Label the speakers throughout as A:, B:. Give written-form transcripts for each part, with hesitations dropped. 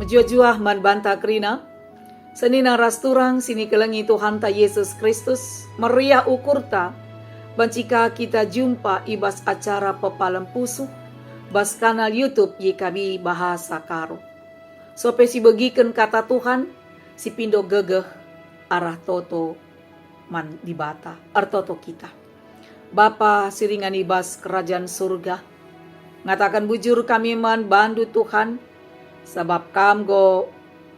A: Menjua-jua man banta krina. Senina rasturang sini kelengi Tuhan ta Yesus Kristus. Meriah ukurta. Bancika kita jumpa ibas acara pepalam pusuh. Bas kanal YouTube YKB Bahasa Karo. Sope si begiken kata Tuhan. Si pindo gegeh arah toto man dibata. Artoto kita. Bapa siringan ibas kerajaan surga. Ngatakan bujur kami man bandu Tuhan. Sebab kamgo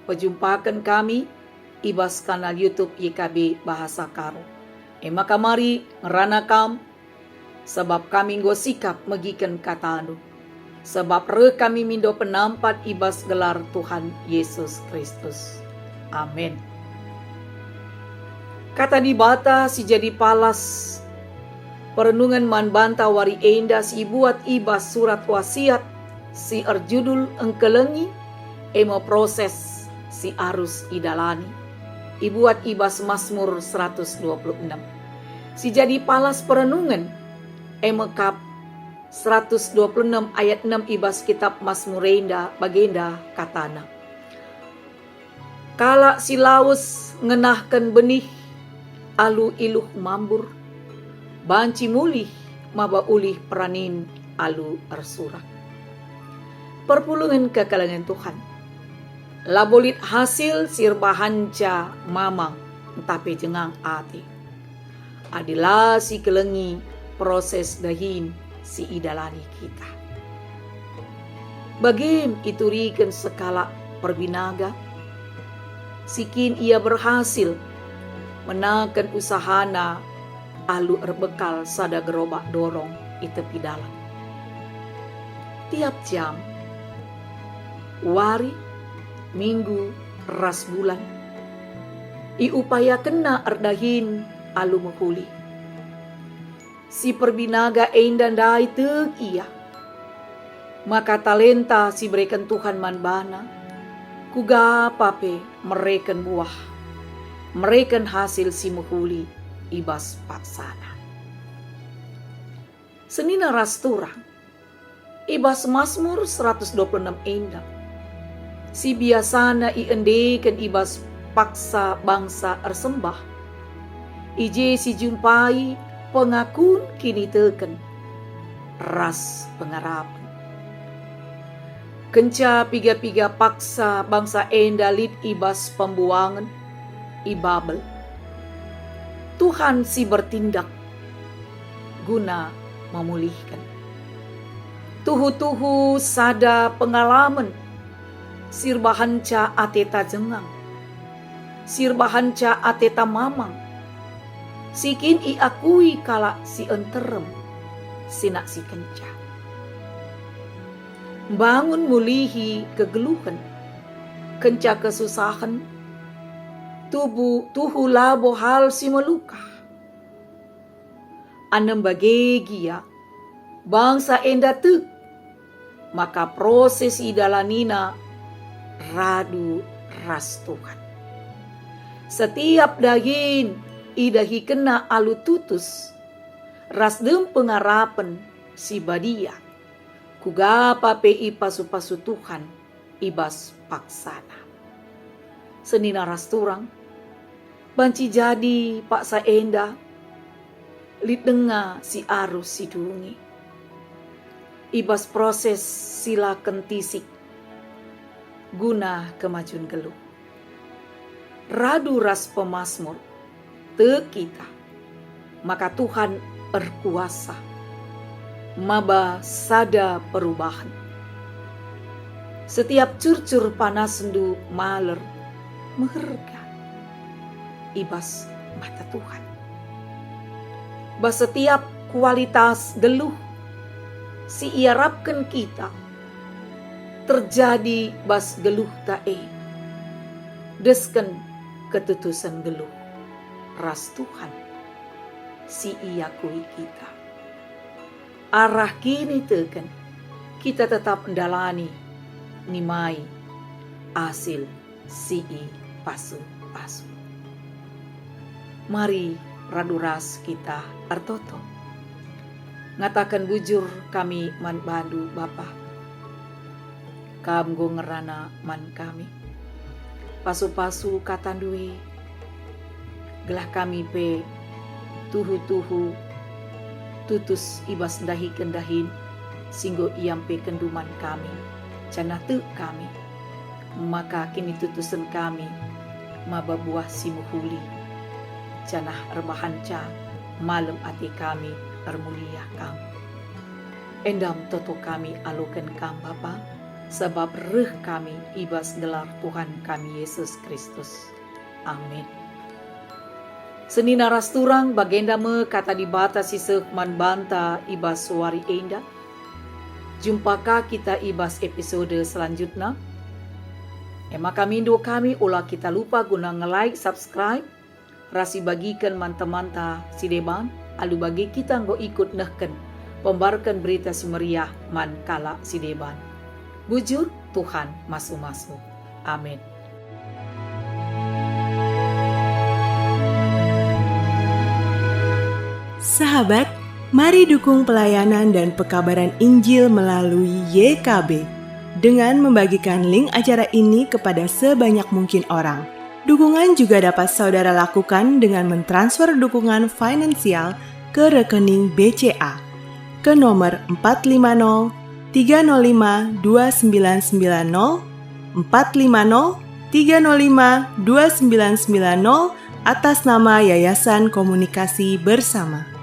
A: pejumpakan kami ibas kanal YouTube YKB Bahasa Karo. Maka mari ngerana kam sebab kami go sikap megiken katanu. Sebab re kami mindo penampat ibas gelar Tuhan Yesus Kristus. Amin. Kata dibata si jadi palas perenungan man banta wari enda si buat ibas surat wasiat si erjudul engkelengi emo proses si arus idalani. Ibuat ibas Mazmur 126. Si jadi palas perenungan emo kap 126 ayat 6 ibas kitab Mazmur enda bagenda katana. Kala si laus ngenahkan benih alu iluh mambur. Banci mulih maba ulih peranin alu ersurak. Perpulungan kekalangan Tuhan. Labolit hasil sirbahanca mamang tapi jengang ati. Adilah si kelengi proses dahin si idalani kita. Bagim iturikan sekala perbinaga. Sikin ia berhasil menakan usahana alu erbekal sada gerobak dorong itepi dalam. Tiap jam, wari, minggu, ras bulan, iupaya kena erdahin alu mehuli. Si perbinaga endan dai teg ia. Maka talenta si berikan Tuhan manbana, kuga pape mereken buah, mereken hasil si mehuli ibas paksana. Senina rasturang, ibas Mazmur 126 endah. Si biasana iendekan ibas paksa bangsa ersembah. Ije si jumpai pengakun kini teken. Ras pengarapan. Kenca piga-piga paksa bangsa endalit ibas pembuangan. Ibabel. Tuhan si bertindak. Guna memulihkan. Tuhu-tuhu sada pengalaman. Sirbahanca ateta jengang. Sirbahanca ateta mamang. Sikin iakui kala si enterem. Sinak si kenca. Bangun mulihi kegeluhan. Kenca kesusahan. Tuhu labo hal si meluka. Anem bagegia. Bangsa enda tek. Maka proses idalanina radu ras Tuhan. Setiap dahin idahi kena alu tutus. Ras dem pengarapan si badia. Kugapa pei pasu-pasu Tuhan ibas paksana. Senina ras turang. Banci jadi paksa enda. Lidenga si arus si dungi. Ibas proses sila kentisik. Guna kemajuan geluh. Radu ras pemazmur te kita. Maka Tuhan berkuasa. Maba sada perubahan. Setiap curcur panas sendu maler meherga. Ibas mata Tuhan. Bas setiap kualitas geluh si iarapkan kita terjadi bas geluh tae. Desken ketutusan geluh. Ras Tuhan si iakui kita. Arah kini teken kita tetap mendalani nimai hasil si pasu-pasu. Mari radu ras kita artoto. Ngatakan bujur kami man bandu Bapa. kam go ngerana man kami. Pasu-pasu katandui, gelah kami pe tuhu-tuhu tutus ibas dahi kendahin, singgo iampe kenduman kami, cana te kami. Maka kini tutusan kami, maba buah simuhuli, canah rebahanca, malam ati kami, ermulia kam. Endam toto kami alukan kam Bapa, sebab reh kami ibas gelar Tuhan kami Yesus Kristus. Amin. Seni naras turang bagenda me kata dibatasi sekman banta ibas suari enda. Jumpakah kita ibas episode selanjutnya? Maka mindo kami ulah kita lupa guna nge-like, subscribe, rasi bagikan manta-manta si deban, alu bagi kita nggo ikut nehken, pembarkan berita si meriah man kala si deban. Bujur Tuhan masu-masu. Amin.
B: Sahabat, mari dukung pelayanan dan pekabaran Injil melalui YKB dengan membagikan link acara ini kepada sebanyak mungkin orang. Dukungan juga dapat saudara lakukan dengan mentransfer dukungan finansial ke rekening BCA ke nomor 450 305 2990 450 305 2990 atas nama Yayasan Komunikasi Bersama.